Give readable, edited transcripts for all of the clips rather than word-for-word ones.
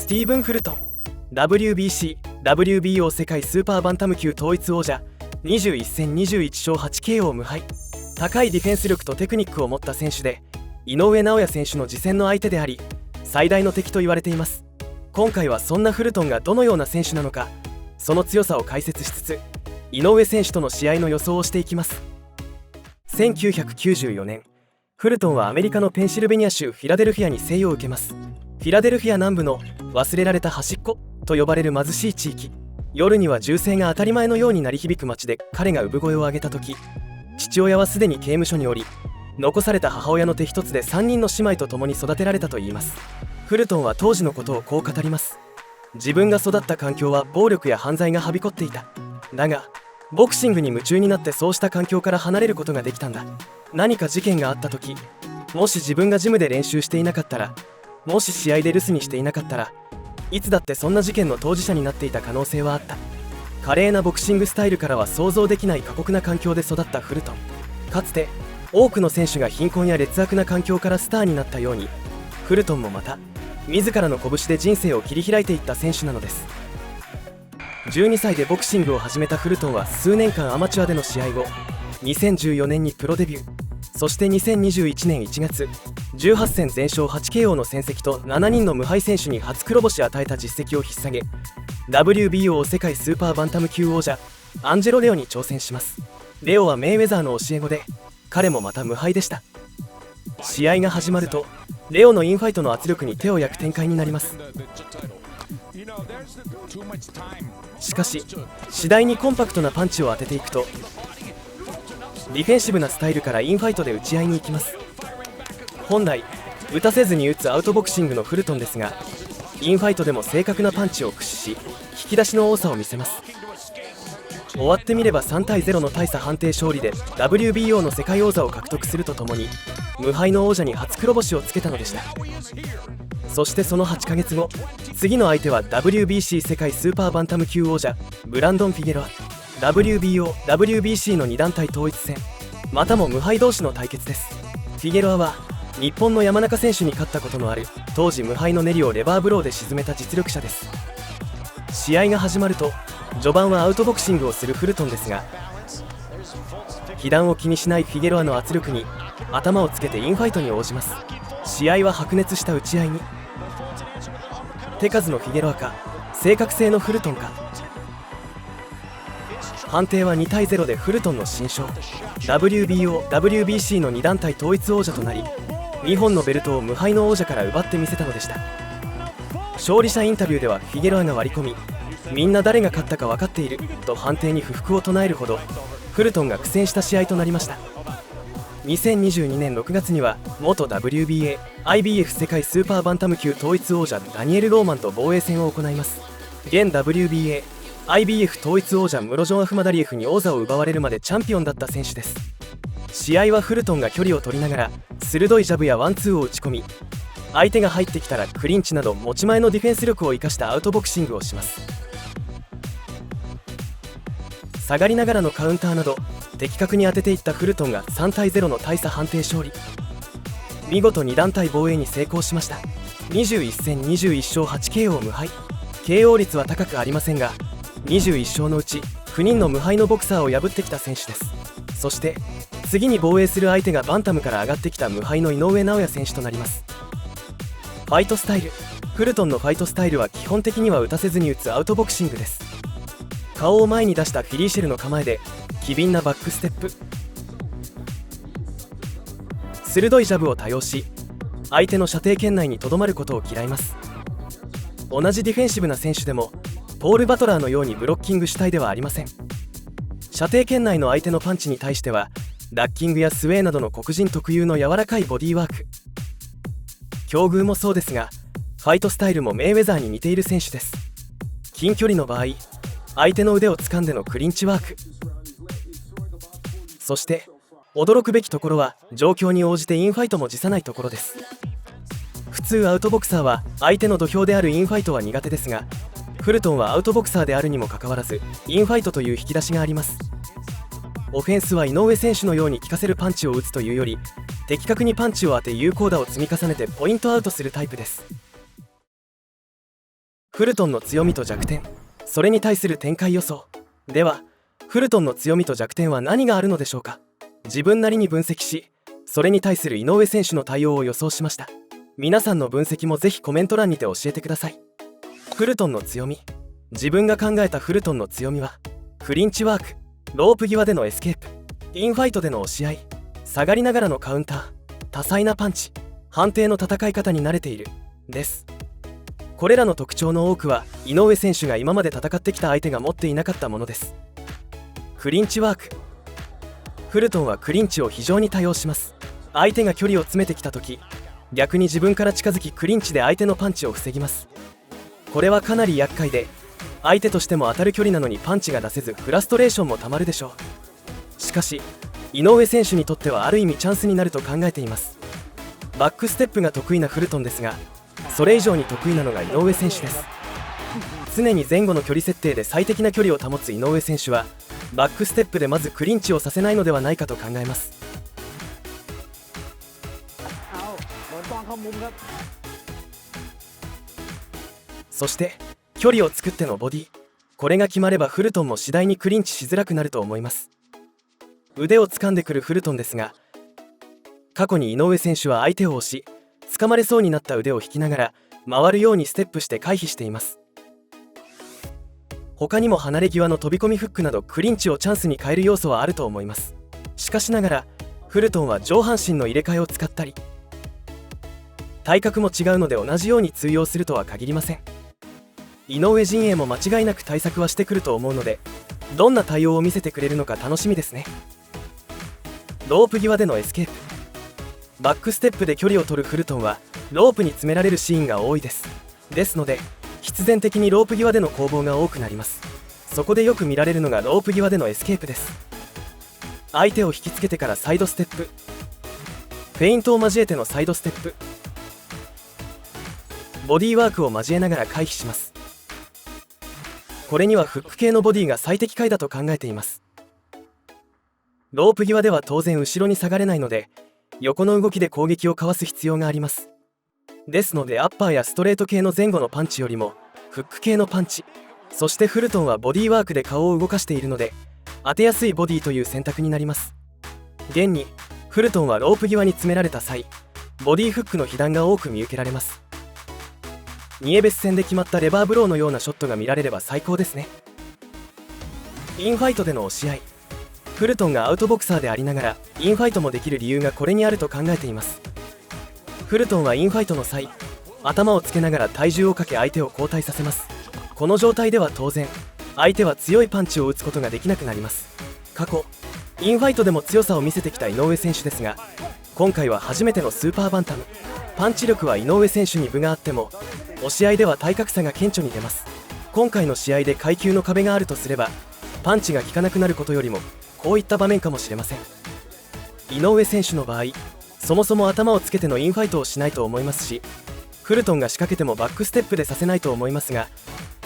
スティーブン・フルトン WBC、WBO 世界スーパーバンタム級統一王者、21戦21勝 8KO 無敗。高いディフェンス力とテクニックを持った選手で、井上尚弥選手の次戦の相手であり、最大の敵と言われています。今回はそんなフルトンがどのような選手なのか、その強さを解説しつつ、井上選手との試合の予想をしていきます。1994年、フルトンはアメリカのペンシルベニア州フィラデルフィアに生を受けます。フィラデルフィア南部の忘れられた端っこと呼ばれる貧しい地域、夜には銃声が当たり前のように鳴り響く街で彼が産声を上げた時、父親はすでに刑務所におり、残された母親の手一つで3人の姉妹と共に育てられたといいます。フルトンは当時のことをこう語ります。自分が育った環境は暴力や犯罪がはびこっていた。だがボクシングに夢中になってそうした環境から離れることができたんだ。何か事件があった時、もし自分がジムで練習していなかったら、もし試合で留守にしていなかったら、いつだってそんな事件の当事者になっていた可能性はあった。華麗なボクシングスタイルからは想像できない過酷な環境で育ったフルトン。かつて多くの選手が貧困や劣悪な環境からスターになったように、フルトンもまた自らの拳で人生を切り開いていった選手なのです。12歳でボクシングを始めたフルトンは数年間アマチュアでの試合後、2014年にプロデビュー。そして2021年1月、18戦全勝 8KO の戦績と7人の無敗選手に初黒星を与えた実績を引っ提げ、 WBO 世界スーパーバンタム級王者アンジェロ・レオに挑戦します。レオはメイウェザーの教え子で、彼もまた無敗でした。試合が始まると、レオのインファイトの圧力に手を焼く展開になります。しかし次第にコンパクトなパンチを当てていくと、ディフェンシブなスタイルからインファイトで打ち合いに行きます。本来打たせずに打つアウトボクシングのフルトンですが、インファイトでも正確なパンチを駆使し、引き出しの多さを見せます。終わってみれば3対0の大差判定勝利で WBO の世界王座を獲得するとともに、無敗の王者に初黒星をつけたのでした。そしてその8ヶ月後、次の相手は WBC 世界スーパーバンタム級王者ブランドン・フィゲロア。 WBO、WBC の2団体統一戦、またも無敗同士の対決です。フィゲロアは日本の山中選手に勝ったことのある当時無敗のネリをレバーブローで沈めた実力者です。試合が始まると、序盤はアウトボクシングをするフルトンですが、被弾を気にしないフィゲロアの圧力に頭をつけてインファイトに応じます。試合は白熱した打ち合いに。手数のフィゲロアか、正確性のフルトンか。判定は2対0でフルトンの新勝、 WBO、WBC の2団体統一王者となり、2本のベルトを無敗の王者から奪ってみせたのでした。勝利者インタビューではフィゲロアが割り込み、みんな誰が勝ったか分かっていると判定に不服を唱えるほど、フルトンが苦戦した試合となりました。2022年6月には元 WBA、IBF 世界スーパーバンタム級統一王者ダニエル・ローマンと防衛戦を行います。現 WBA、IBF 統一王者ムロジョン・アフマダリエフに王座を奪われるまでチャンピオンだった選手です。試合はフルトンが距離を取りながら鋭いジャブやワンツーを打ち込み、相手が入ってきたらクリンチなど持ち前のディフェンス力を生かしたアウトボクシングをします。下がりながらのカウンターなど的確に当てていったフルトンが3対0の大差判定勝利。見事2団体防衛に成功しました。21戦21勝 8KO 無敗。KO 率は高くありませんが、21勝のうち9人の無敗のボクサーを破ってきた選手です。そして次に防衛する相手がバンタムから上がってきた無敗の井上尚弥選手となります。ファイトスタイル。フルトンのファイトスタイルは基本的には打たせずに打つアウトボクシングです。顔を前に出したフィリーシェルの構えで機敏なバックステップ、鋭いジャブを多用し、相手の射程圏内にとどまることを嫌います。同じディフェンシブな選手でもポール・バトラーのようにブロッキング主体ではありません。射程圏内の相手のパンチに対してはダッキングやスウェーなどの黒人特有の柔らかいボディーワーク。境遇もそうですが、ファイトスタイルもメイウェザーに似ている選手です。近距離の場合、相手の腕を掴んでのクリンチワーク。そして驚くべきところは状況に応じてインファイトも辞さないところです。普通アウトボクサーは相手の土俵であるインファイトは苦手ですが、フルトンはアウトボクサーであるにもかかわらずインファイトという引き出しがあります。オフェンスは井上選手のように効かせるパンチを打つというより、的確にパンチを当て有効打を積み重ねてポイントアウトするタイプです。フルトンの強みと弱点、それに対する展開予想。ではフルトンの強みと弱点は何があるのでしょうか。自分なりに分析し、それに対する井上選手の対応を予想しました。皆さんの分析もぜひコメント欄にて教えてください。フルトンの強み。自分が考えたフルトンの強みは、クリンチワーク、ロープ際でのエスケープ、インファイトでの押し合い、下がりながらのカウンター、多彩なパンチ、判定の戦い方に慣れているです。これらの特徴の多くは井上選手が今まで戦ってきた相手が持っていなかったものです。クリンチワーク。フルトンはクリンチを非常に多用します。相手が距離を詰めてきた時、逆に自分から近づきクリンチで相手のパンチを防ぎます。これはかなり厄介で、相手としても当たる距離なのにパンチが出せずフラストレーションもたまるでしょう。しかし井上選手にとってはある意味チャンスになると考えています。バックステップが得意なフルトンですが、それ以上に得意なのが井上選手です。常に前後の距離設定で最適な距離を保つ井上選手は、バックステップでまずクリンチをさせないのではないかと考えます。そして距離を作ってのボディ、これが決まればフルトンも次第にクリンチしづらくなると思います。腕を掴んでくるフルトンですが、過去に井上選手は相手を押し、掴まれそうになった腕を引きながら回るようにステップして回避しています。他にも離れ際の飛び込みフックなどクリンチをチャンスに変える要素はあると思います。しかしながらフルトンは上半身の入れ替えを使ったり、体格も違うので同じように通用するとは限りません。井上陣営も間違いなく対策はしてくると思うので、どんな対応を見せてくれるのか楽しみですね。ロープ際でのエスケープ。バックステップで距離を取るフルトンはロープに詰められるシーンが多いです。ですので必然的にロープ際での攻防が多くなります。そこでよく見られるのがロープ際でのエスケープです。相手を引きつけてからサイドステップ、フェイントを交えてのサイドステップ、ボディーワークを交えながら回避します。これにはフック系のボディが最適解だと考えています。ロープ際では当然後ろに下がれないので、横の動きで攻撃をかわす必要があります。ですのでアッパーやストレート系の前後のパンチよりもフック系のパンチ、そしてフルトンはボディーワークで顔を動かしているので当てやすいボディという選択になります。現にフルトンはロープ際に詰められた際、ボディフックの被弾が多く見受けられます。ニエベス戦で決まったレバーブローのようなショットが見られれば最高ですね。インファイトでの押し合い。フルトンがアウトボクサーでありながらインファイトもできる理由がこれにあると考えています。フルトンはインファイトの際、頭をつけながら体重をかけ相手を後退させます。この状態では当然相手は強いパンチを打つことができなくなります。過去インファイトでも強さを見せてきた井上選手ですが、今回は初めてのスーパーバンタム。パンチ力は井上選手に分があっても押し合いでは体格差が顕著に出ます。今回の試合で階級の壁があるとすれば、パンチが効かなくなることよりもこういった場面かもしれません。井上選手の場合、そもそも頭をつけてのインファイトをしないと思いますし、フルトンが仕掛けてもバックステップでさせないと思いますが、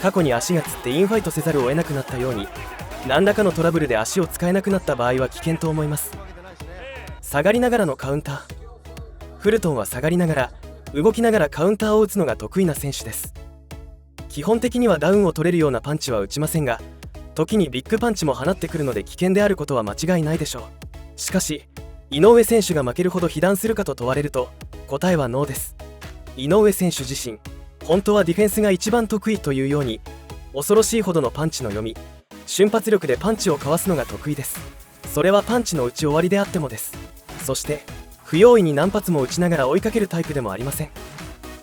過去に足がつってインファイトせざるを得なくなったように、何らかのトラブルで足を使えなくなった場合は危険と思います。下がりながらのカウンター。フルトンは下がりながら動きながらカウンターを打つのが得意な選手です。基本的にはダウンを取れるようなパンチは打ちませんが、時にビッグパンチも放ってくるので危険であることは間違いないでしょう。しかし井上選手が負けるほど被弾するかと問われると答えはノーです。井上選手自身、本当はディフェンスが一番得意というように、恐ろしいほどのパンチの読み、瞬発力でパンチをかわすのが得意です。それはパンチの打ち終わりであってもです。そして不用意に何発も打ちながら追いかけるタイプでもありません。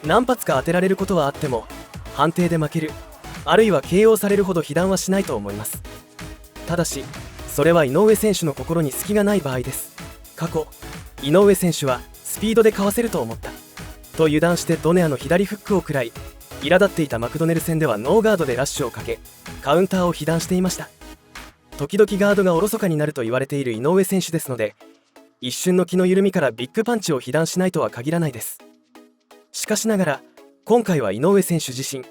何発か当てられることはあっても判定で負ける、あるいは KO されるほど被弾はしないと思います。ただしそれは井上選手の心に隙がない場合です。過去井上選手はスピードでかわせると思ったと油断してドネアの左フックを食らい、苛立っていたマクドネル戦ではノーガードでラッシュをかけカウンターを被弾していました。時々ガードがおろそかになると言われている井上選手ですので、一瞬の気の緩みからビッグパンチを被弾しないとは限らないです。しかしながら今回は井上選手自身、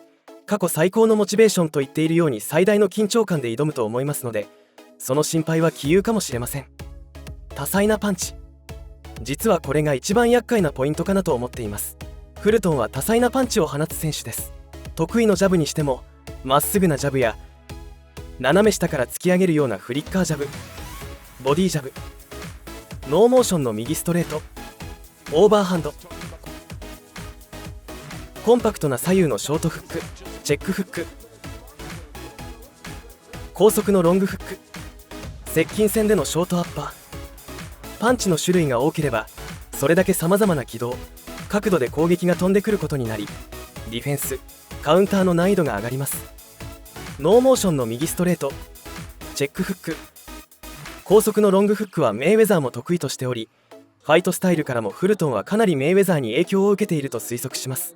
過去最高のモチベーションと言っているように最大の緊張感で挑むと思いますので、その心配は杞憂かもしれません。多彩なパンチ。実はこれが一番厄介なポイントかなと思っています。フルトンは多彩なパンチを放つ選手です。得意のジャブにしてもまっすぐなジャブや斜め下から突き上げるようなフリッカージャブ、ボディジャブ、ノーモーションの右ストレート、オーバーハンド、コンパクトな左右のショートフック、チェックフック、高速のロングフック、接近戦でのショートアッパー。パンチの種類が多ければそれだけ様々な軌道、角度で攻撃が飛んでくることになり、ディフェンス、カウンターの難易度が上がります。ノーモーションの右ストレート、チェックフック、高速のロングフックはメイウェザーも得意としており、ファイトスタイルからもフルトンはかなりメイウェザーに影響を受けていると推測します。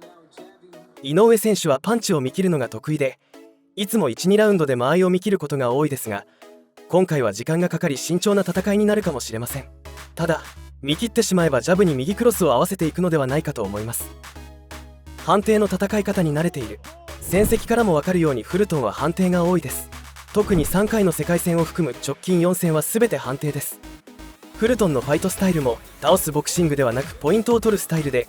井上選手はパンチを見切るのが得意で、いつも 1,2 ラウンドで間合いを見切ることが多いですが、今回は時間がかかり慎重な戦いになるかもしれません。ただ見切ってしまえばジャブに右クロスを合わせていくのではないかと思います。判定の戦い方に慣れている。戦績からも分かるようにフルトンは判定が多いです。特に3回の世界戦を含む直近4戦は全て判定です。フルトンのファイトスタイルも倒すボクシングではなくポイントを取るスタイルで、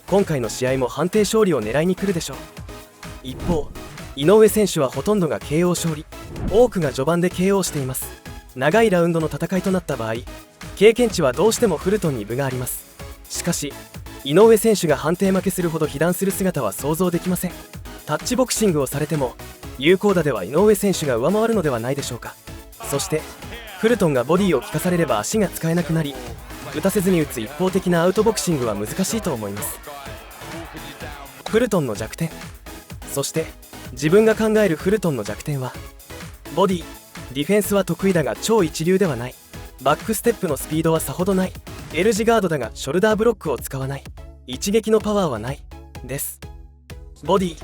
今回の試合も判定勝利を狙いに来るでしょう。一方井上選手はほとんどが KO 勝利、多くが序盤で KO しています。長いラウンドの戦いとなった場合、経験値はどうしてもフルトンに分があります。しかし井上選手が判定負けするほど被弾する姿は想像できません。タッチボクシングをされても有効打では井上選手が上回るのではないでしょうか。そしてフルトンがボディを効かされれば足が使えなくなり、打たせずに打つ一方的なアウトボクシングは難しいと思います。フルトンの弱点、そして自分が考えるフルトンの弱点は、ボディ、ディフェンスは得意だが超一流ではない、バックステップのスピードはさほどない、L 字ガードだがショルダーブロックを使わない、一撃のパワーはないです。ボディ、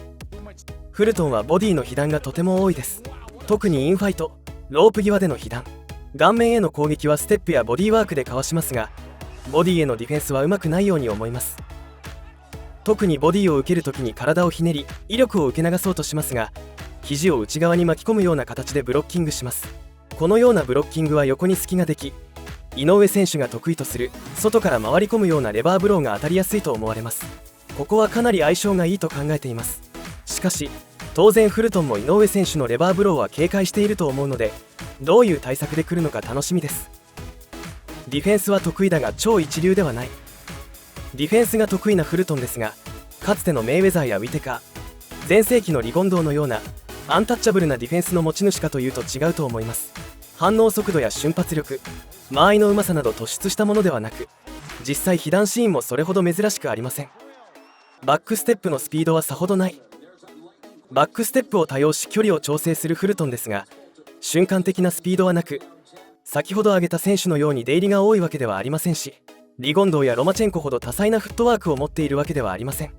フルトンはボディの被弾がとても多いです。特にインファイト、ロープ際での被弾、顔面への攻撃はステップやボディワークでかわしますが、ボディへのディフェンスはうまくないように思います。特にボディを受けるときに体をひねり威力を受け流そうとしますが、肘を内側に巻き込むような形でブロッキングします。このようなブロッキングは横に隙ができ、井上選手が得意とする外から回り込むようなレバーブローが当たりやすいと思われます。ここはかなり相性がいいと考えています。しかし当然フルトンも井上選手のレバーブローは警戒していると思うので、どういう対策で来るのか楽しみです。ディフェンスは得意だが超一流ではない。ディフェンスが得意なフルトンですが、かつてのメイウェザーやウィテカー、前世紀のリゴンドーのようなアンタッチャブルなディフェンスの持ち主かというと違うと思います。反応速度や瞬発力、間合いのうまさなど突出したものではなく、実際被弾シーンもそれほど珍しくありません。バックステップのスピードはさほどない。バックステップを多用し距離を調整するフルトンですが、瞬間的なスピードはなく、先ほど挙げた選手のように出入りが多いわけではありませんし、リゴンドーやロマチェンコほど多彩なフットワークを持っているわけではありません。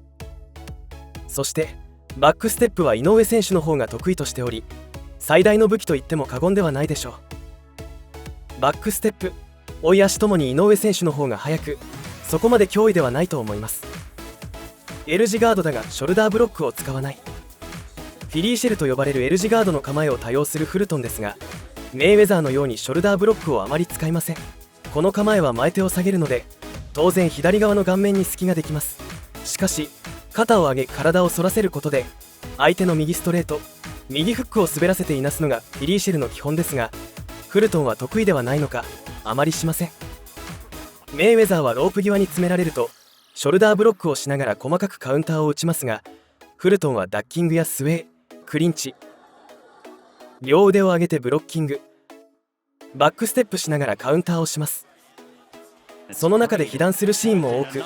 そしてバックステップは井上選手の方が得意としており、最大の武器と言っても過言ではないでしょう。バックステップ、追い足ともに井上選手の方が速く、そこまで脅威ではないと思います。 L 字ガードだがショルダーブロックを使わない。フィリーシェルと呼ばれる L 字ガードの構えを多用するフルトンですが、メイウェザーのようにショルダーブロックをあまり使いません。この構えは前手を下げるので、当然左側の顔面に隙ができます。しかし肩を上げ体を反らせることで、相手の右ストレート、右フックを滑らせていなすのがフィリーシェルの基本ですが、フルトンは得意ではないのかあまりしません。メイウェザーはロープ際に詰められるとショルダーブロックをしながら細かくカウンターを打ちますが、フルトンはダッキングやスウェー、クリンチ、両腕を上げてブロッキング、バックステップしながらカウンターをします。その中で被弾するシーンも多く、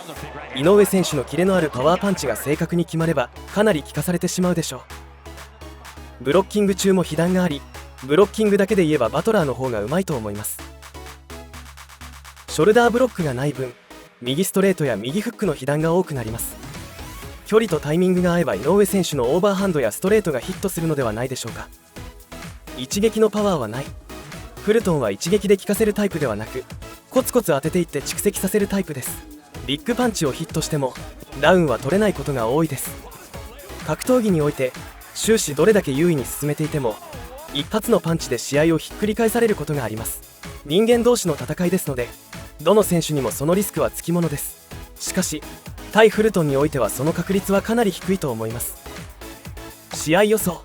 井上選手のキレのあるパワーパンチが正確に決まればかなり効かされてしまうでしょう。ブロッキング中も被弾があり、ブロッキングだけで言えばバトラーの方がうまいと思います。ショルダーブロックがない分、右ストレートや右フックの被弾が多くなります。距離とタイミングが合えば井上選手のオーバーハンドやストレートがヒットするのではないでしょうか。一撃のパワーはない。フルトンは一撃で効かせるタイプではなく、コツコツ当てていって蓄積させるタイプです。ビッグパンチをヒットしてもダウンは取れないことが多いです。格闘技において終始どれだけ優位に進めていても、一発のパンチで試合をひっくり返されることがあります。人間同士の戦いですので、どの選手にもそのリスクはつきものです。しかし対フルトンにおいてはその確率はかなり低いと思います。試合予想。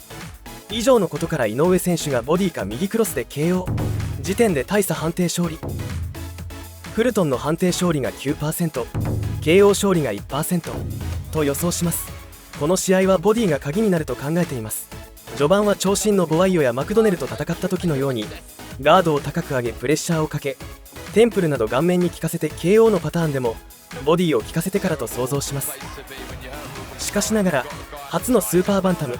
以上のことから井上選手がボディか右クロスで KO。 時点で大差判定勝利。フルトンの判定勝利が 9%、KO 勝利が 1% と予想します。この試合はボディが鍵になると考えています。序盤は長身のボワイオやマクドネルと戦った時のようにガードを高く上げプレッシャーをかけ、テンプルなど顔面に効かせて KO のパターンでもボディを効かせてからと想像します。しかしながら初のスーパーバンタム、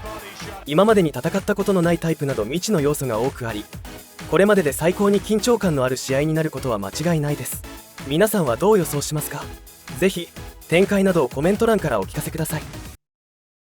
今までに戦ったことのないタイプなど未知の要素が多くあり、これまでで最高に緊張感のある試合になることは間違いないです。皆さんはどう予想しますか？ぜひ展開などをコメント欄からお聞かせください。